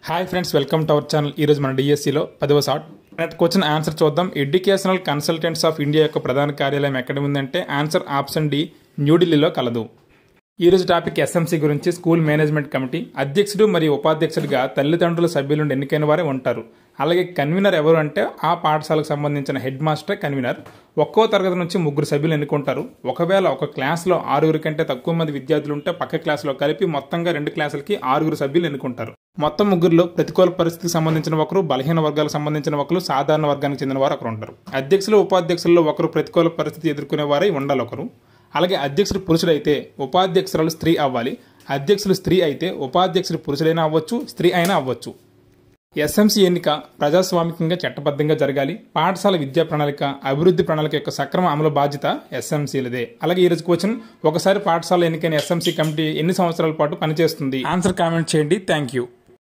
Hi friends, welcome to our channel. ఈరోజు మన డిఎస్సిలో 10వ షార్ట్ నెట్ క్వశ్చన్ ఆన్సర్ చూద్దాం. ఎడ్యుకేషనల్ కన్సల్టెంట్స్ ఆఫ్ ఇండియా యొక్క ప్రధాన కార్యాలయం ఎక్కడ ఉందంటే ఆన్సర్ ఆప్షన్ డి, న్యూఢిల్లీలో కలదు. ఈరోజు టాపిక్ ఎస్ఎంసీ గురించి. స్కూల్ మేనేజ్మెంట్ కమిటీ అధ్యక్షుడు మరియు ఉపాధ్యక్షుడిగా తల్లిదండ్రుల సభ్యుల నుండి ఎన్నికైన వారే ఉంటారు. అలాగే కన్వీనర్ ఎవరు అంటే ఆ పాఠశాలకు సంబంధించిన హెడ్ మాస్టర్ కన్వీనర్. ఒక్కో తరగతి నుంచి 3 సభ్యులు ఎన్నుకుంటారు. ఒకవేళ ఒక క్లాస్లో 6 కంటే తక్కువ మంది విద్యార్థులు ఉంటే పక్క క్లాసులో కలిపి మొత్తంగా 2 క్లాసులకి 6 సభ్యులు ఎన్నుకుంటారు. మొత్తం 3లో ప్రతికూల పరిస్థితికి సంబంధించిన ఒకరు, బలహీన వర్గాలకు సంబంధించిన ఒకరు, సాధారణ వర్గానికి చెందిన వారు ఒకరు ఉంటారు. అధ్యక్షులు ఉపాధ్యక్షుల్లో ఒకరు ప్రతికూల పరిస్థితి ఎదుర్కొనే వారై ఉండాలి ఒకరు. అలాగే అధ్యక్షుడు పురుషుడైతే ఉపాధ్యక్షురాలు స్త్రీ అవ్వాలి. అధ్యక్షులు స్త్రీ అయితే ఉపాధ్యక్షుడు పురుషుడైనా అవ్వచ్చు, స్త్రీ అయినా అవ్వచ్చు. ఎస్ఎంసీ ఎన్నిక ప్రజాస్వామికంగా చట్టబద్ధంగా జరగాలి. పాఠశాల విద్యా ప్రణాళిక, అభివృద్ధి ప్రణాళిక యొక్క సక్రమ అమలు బాధ్యత ఎస్ఎంసీలదే. అలాగే ఈ రోజు క్వశ్చన్, ఒకసారి పాఠశాల ఎన్నికైన ఎస్ఎంసీ కమిటీ ఎన్ని సంవత్సరాల పాటు పనిచేస్తుంది? ఆన్సర్ కామెంట్ చేయండి. Thank you.